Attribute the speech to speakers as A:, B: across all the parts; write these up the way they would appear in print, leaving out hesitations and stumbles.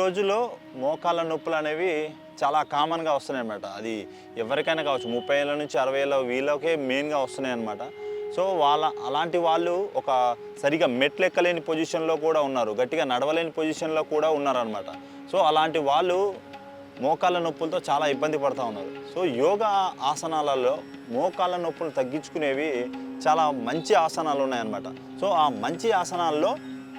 A: రోజుల్లో మోకాళ్ళ నొప్పులు అనేవి చాలా కామన్గా వస్తున్నాయి అన్నమాట. అది ఎవరికైనా కావచ్చు, 30 ఏళ్ళ నుంచి 60 ఏళ్ళ వీళ్ళకే మెయిన్గా వస్తున్నాయి అన్నమాట. సో అలాంటి వాళ్ళు ఒక సరిగా మెట్లు ఎక్కలేని పొజిషన్లో కూడా ఉన్నారు, గట్టిగా నడవలేని పొజిషన్లో కూడా ఉన్నారనమాట. సో అలాంటి వాళ్ళు మోకాళ్ళ నొప్పులతో చాలా ఇబ్బంది పడుతూ ఉన్నారు. సో యోగా ఆసనాలలో మోకాళ్ళ నొప్పులు తగ్గించుకునేవి చాలా మంచి ఆసనాలు ఉన్నాయన్నమాట. సో ఆ మంచి ఆసనాల్లో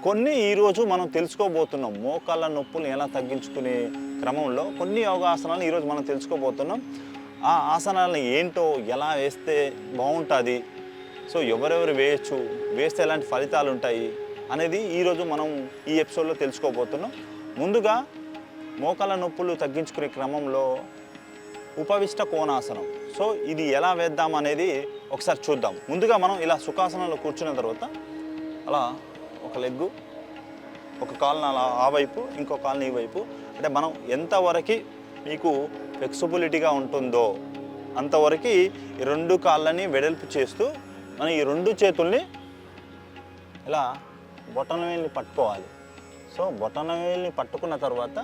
A: కొన్ని ఈరోజు మనం తెలుసుకోబోతున్నాం. మోకాళ్ళ నొప్పులు ఎలా తగ్గించుకునే క్రమంలో కొన్ని యోగాసనాలు ఈరోజు మనం తెలుసుకోబోతున్నాం. ఆ ఆసనాలను ఏంటో, ఎలా వేస్తే బాగుంటుంది, సో ఎవరెవరు వేయచ్చు, వేస్తే ఎలాంటి ఫలితాలు ఉంటాయి అనేది ఈరోజు మనం ఈ ఎపిసోడ్లో తెలుసుకోబోతున్నాం. ముందుగా మోకాళ్ళ నొప్పులు తగ్గించుకునే క్రమంలో ఉపవిష్ట కోణాసనం. సో ఇది ఎలా వేద్దాం అనేది ఒకసారి చూద్దాం. ముందుగా మనం ఇలా సుఖాసనంలో కూర్చున్న తర్వాత అలా ఒక లెగ్గు, ఒక కాలుని అలా ఆ వైపు, ఇంకో కాలుని ఈ వైపు, అంటే మనం ఎంతవరకు మీకు ఫ్లెక్సిబిలిటీగా ఉంటుందో అంతవరకు ఈ రెండు కాళ్ళని వెడల్పు చేస్తూ మనం ఈ రెండు చేతుల్ని ఇలా బొటనవేలుని పట్టుకోవాలి. సో బొటనవేలుని పట్టుకున్న తర్వాత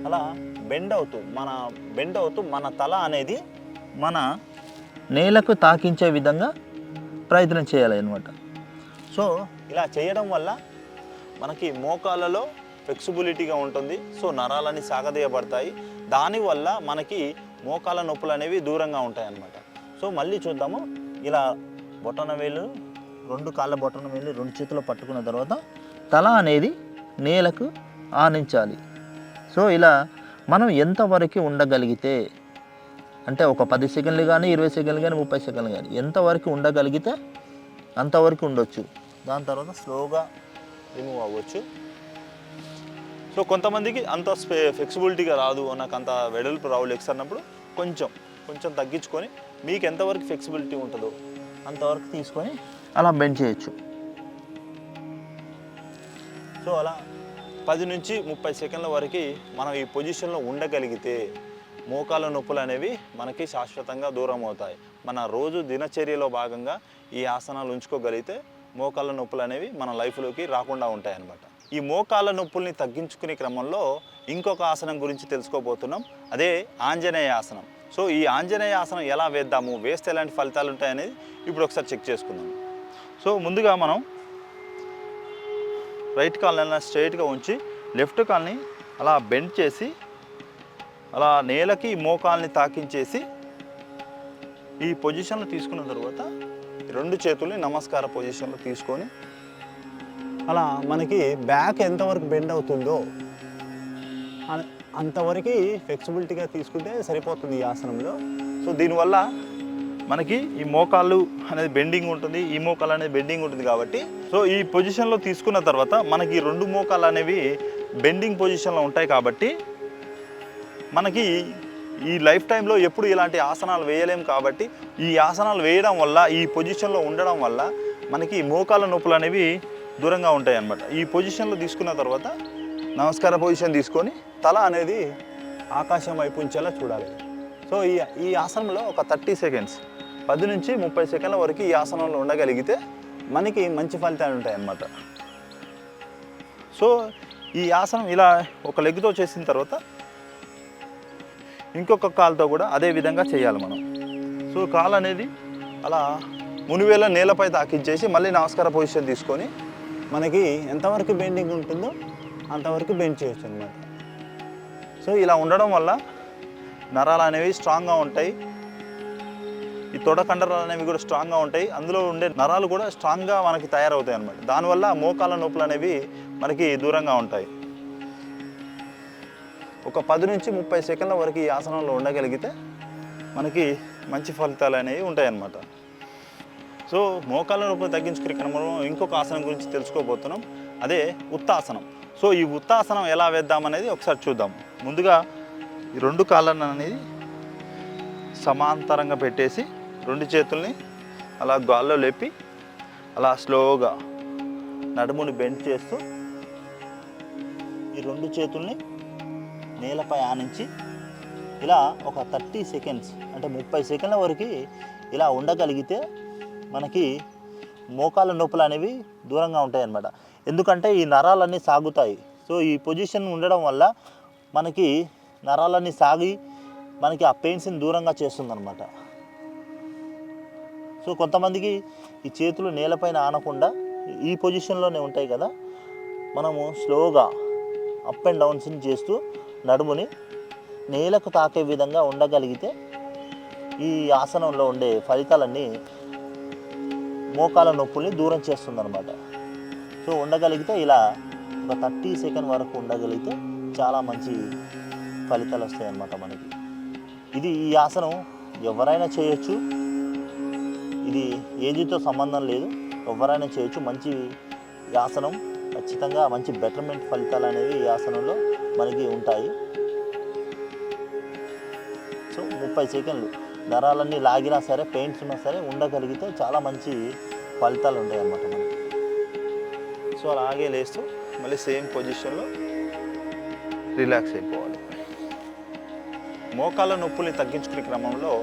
A: అలా బెండ్ అవుతూ మన తల అనేది మన నేలకు తాకించే విధంగా ప్రయత్నం చేయాలి అన్నమాట. సో ఇలా చేయడం వల్ల మనకి మోకాళ్ళలో ఫ్లెక్సిబిలిటీగా ఉంటుంది. సో నరాలన్నీ సాగదీయబడతాయి. దానివల్ల మనకి మోకాళ్ళ నొప్పులు అనేవి దూరంగా ఉంటాయి అన్నమాట. సో మళ్ళీ చూద్దాము. ఇలా బొటనవేలు, రెండు కాళ్ళ బొటనవేలు రెండు చేతులు పట్టుకున్న తర్వాత తల అనేది నేలకు ఆనించాలి. సో ఇలా మనం ఎంతవరకు ఉండగలిగితే, అంటే ఒక 10 సెకండ్లు కానీ 20 సెకండ్లు కానీ 30 సెకండ్లు కానీ ఎంతవరకు ఉండగలిగితే అంతవరకు ఉండొచ్చు. దాని తర్వాత స్లోగా రిమూవ్ అవ్వచ్చు. సో కొంతమందికి అంత ఫ్లెక్సిబిలిటీగా రాదు, నాకు అంత వెడల్పు రావు లెగ్స్ అన్నప్పుడు కొంచెం తగ్గించుకొని మీకు ఎంతవరకు ఫ్లెక్సిబిలిటీ ఉంటుందో అంతవరకు తీసుకొని అలా బెండ్ చేయొచ్చు. సో అలా 10 నుంచి 30 సెకండ్ల వరకు మనం ఈ పొజిషన్లో ఉండగలిగితే మోకాళ్ళ నొప్పులు అనేవి మనకి శాశ్వతంగా దూరం అవుతాయి. మన రోజు దినచర్యలో భాగంగా ఈ ఆసనాలు ఉంచుకోగలిగితే మోకాళ్ళ నొప్పులు అనేవి మన లైఫ్లోకి రాకుండా ఉంటాయి అన్నమాట. ఈ మోకాళ్ళ నొప్పుల్ని తగ్గించుకునే క్రమంలో ఇంకొక ఆసనం గురించి తెలుసుకోబోతున్నాం. అదే ఆంజనేయ ఆసనం. సో ఈ ఆంజనేయ ఆసనం ఎలా వేద్దాము, వేస్తే ఎలాంటి ఫలితాలు ఉంటాయనేది ఇప్పుడు ఒకసారి చెక్ చేసుకుందాం. సో ముందుగా మనం రైట్ కాల్ని స్ట్రైట్గా ఉంచి లెఫ్ట్ కాల్ని అలా బెండ్ చేసి అలా నేలకి మోకాల్ని తాకించేసి ఈ పొజిషన్లో తీసుకున్న తర్వాత రెండు చేతుల్ని నమస్కార పొజిషన్లో తీసుకొని అలా మనకి బ్యాక్ ఎంతవరకు బెండ్ అవుతుందో అంతవరకు ఫ్లెక్సిబిలిటీగా తీసుకుంటే సరిపోతుంది ఈ ఆసనంలో. సో దీనివల్ల మనకి ఈ మోకాళ్ళు అనేది బెండింగ్ ఉంటుంది, ఈ మోకాళ్ళు అనేది బెండింగ్ ఉంటుంది కాబట్టి సో ఈ పొజిషన్లో తీసుకున్న తర్వాత మనకి రెండు మోకాళ్ళు అనేవి బెండింగ్ పొజిషన్లో ఉంటాయి కాబట్టి మనకి ఈ లైఫ్ టైంలో ఎప్పుడు ఇలాంటి ఆసనాలు వేయలేము. కాబట్టి ఈ ఆసనాలు వేయడం వల్ల, ఈ పొజిషన్లో ఉండడం వల్ల మనకి మోకాళ్ళ నొప్పులు అనేవి దూరంగా ఉంటాయి అన్నమాట. ఈ పొజిషన్లో తీసుకున్న తర్వాత నమస్కార పొజిషన్ తీసుకొని తల అనేది ఆకాశం వైపు ఉంచేలా చూడాలి. సో ఈ ఆసనంలో ఒక 30 సెకండ్స్ 10 నుంచి 30 సెకండ్ల వరకు ఈ ఆసనంలో ఉండగలిగితే మనకి మంచి ఫలితాలు ఉంటాయి అన్నమాట. సో ఈ ఆసనం ఇలా ఒక లెగ్తో చేసిన తర్వాత ఇంకొక కాలుతో కూడా అదే విధంగా చేయాలి మనం. సో కాలు అనేది అలా మునివేళ నేలపై తాకించేసి మళ్ళీ నమస్కార పొజిషన్ తీసుకొని మనకి ఎంతవరకు బెండింగ్ ఉంటుందో అంతవరకు బెండ్ చేయొచ్చు అన్నమాట. సో ఇలా ఉండడం వల్ల నరాలు అనేవి స్ట్రాంగ్గా ఉంటాయి, ఈ తొడ కండరాలు అనేవి కూడా స్ట్రాంగ్గా ఉంటాయి, అందులో ఉండే నరాలు కూడా స్ట్రాంగ్గా మనకి తయారవుతాయి అన్నమాట. దానివల్ల మోకాళ్ళ నొప్పులు అనేవి మనకి దూరంగా ఉంటాయి. ఒక 10 నుంచి 30 సెకండ్ల వరకు ఈ ఆసనంలో ఉండగలిగితే మనకి మంచి ఫలితాలు అనేవి ఉంటాయన్నమాట. సో మోకాళ్ళ నొప్పులు తగ్గించుకునే క్రమంలో ఇంకొక ఆసనం గురించి తెలుసుకోబోతున్నాం. అదే ఉత్తాసనం. సో ఈ ఉత్తాసనం ఎలా వేద్దామనేది ఒకసారి చూద్దాం. ముందుగా ఈ రెండు కాళ్ళను అనేది సమాంతరంగా పెట్టేసి రెండు చేతుల్ని అలా గాల్లో లేపి అలా స్లోగా నడుముని బెండ్ చేస్తూ ఈ రెండు చేతుల్ని నేలపై ఆనించి ఇలా ఒక 30 సెకండ్స్ అంటే 30 సెకండ్ల వరకు ఇలా ఉండగలిగితే మనకి మోకాళ్ళ నొప్పులు అనేవి దూరంగా ఉంటాయి అన్నమాట. ఎందుకంటే ఈ నరాలన్నీ సాగుతాయి.
B: సో ఈ పొజిషన్ ఉండడం వల్ల మనకి నరాలన్నీ సాగి మనకి ఆ పెయిన్స్ని దూరంగా చేస్తుందన్నమాట. సో కొంతమందికి ఈ చేతులు నేలపైన ఆనకుండా ఈ పొజిషన్లోనే ఉంటాయి కదా, మనము స్లోగా అప్ అండ్ డౌన్స్ని చేస్తూ నడుముని నేలకు తాకే విధంగా ఉండగలిగితే ఈ ఆసనంలో ఉండే ఫలితాలన్నీ మోకాల నొప్పుల్ని దూరం చేస్తుందన్నమాట. సో ఉండగలిగితే ఇలా ఒక 30 సెకండ్ వరకు ఉండగలిగితే చాలా మంచి ఫలితాలు వస్తాయి అన్నమాట మనకి. ఇది ఈ ఆసనం ఎవరైనా చేయొచ్చు, ఇది ఏజ్తో సంబంధం లేదు, ఎవరైనా చేయొచ్చు. మంచి ఆసనం, ఖచ్చితంగా మంచి బెటర్మెంట్ ఫలితాలు అనేవి ఈ ఆసనంలో మనకి ఉంటాయి. సో 30 సెకండ్లు నరాలన్నీ లాగినా సరే, పెయిన్స్ ఉన్నా సరే ఉండగలిగితే చాలా మంచి ఫలితాలు ఉంటాయి అన్నమాట మనకి. సో అలాగే లేస్తూ మళ్ళీ సేమ్ పొజిషన్లో రిలాక్స్ అయిపోవాలి. మోకాళ్ళ నొప్పుల్ని తగ్గించుకునే క్రమంలో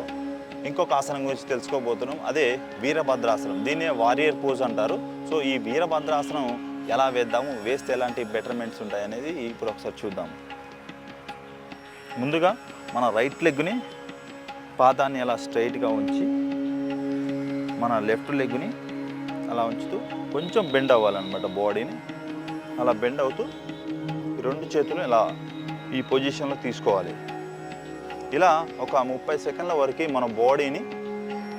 B: ఇంకొక ఆసనం గురించి తెలుసుకోబోతున్నాం. అదే వీరభద్రాసనం. దీన్నే వారియర్ పోజ్ అంటారు. సో ఈ వీరభద్రాసనం ఎలా వేద్దాము, వేస్తే ఎలాంటి బెటర్మెంట్స్ ఉంటాయి అనేది ఇప్పుడు ఒకసారి చూద్దాము. ముందుగా మన రైట్ లెగ్ని, పాదాన్ని అలా స్ట్రైట్గా ఉంచి మన లెఫ్ట్ లెగ్ని అలా ఉంచుతూ కొంచెం బెండ్ అవ్వాలన్నమాట. బాడీని అలా బెండ్ అవుతూ రెండు చేతులు ఇలా ఈ పొజిషన్లో తీసుకోవాలి. ఇలా ఒక 30 సెకండ్ల వరకు మన బాడీని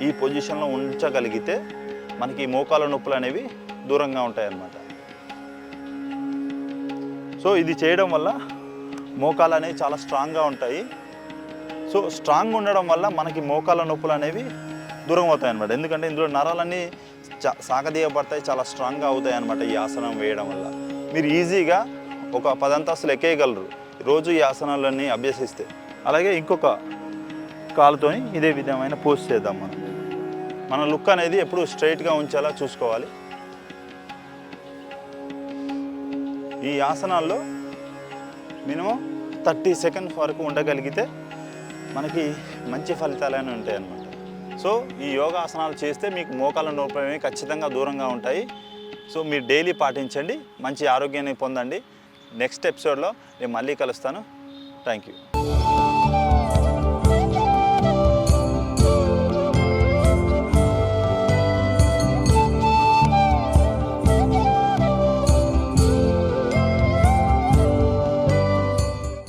B: ఈ పొజిషన్లో ఉంచగలిగితే మనకి మోకాళ్ళ నొప్పులు అనేవి దూరంగా ఉంటాయన్నమాట. సో ఇది చేయడం వల్ల మోకాళ్ళు అనేవి చాలా స్ట్రాంగ్గా ఉంటాయి. సో స్ట్రాంగ్ ఉండడం వల్ల మనకి మోకాళ్ళ నొప్పులు అనేవి దూరం అవుతాయి అన్నమాట. ఎందుకంటే ఇందులో నరాలన్నీ సాగదీయబడతాయి, చాలా స్ట్రాంగ్గా అవుతాయి అన్నమాట ఈ ఆసనం వేయడం వల్ల. మీరు ఈజీగా ఒక 10 అంతస్తులు ఎక్కేయగలరు రోజు ఈ ఆసనాలన్నీ అభ్యసిస్తే. అలాగే ఇంకొక కాలుతోని ఇదే విధమైన పోజ్ చేద్దాం. మన లుక్ అనేది ఎప్పుడు స్ట్రైట్గా ఉంచేలా చూసుకోవాలి. ఈ ఆసనాల్లో మినిమం 30 సెకండ్స్ వరకు ఉండగలిగితే మనకి మంచి ఫలితాలనే ఉంటాయి అన్నమాట. సో ఈ యోగాసనాలు చేస్తే మీకు మోకాళ్ళ నొప్పులు అనేవి ఖచ్చితంగా దూరంగా ఉంటాయి. సో మీరు డైలీ పాటించండి, మంచి ఆరోగ్యాన్ని పొందండి. నెక్స్ట్ ఎపిసోడ్లో నేను మళ్ళీ కలుస్తాను. Thank you.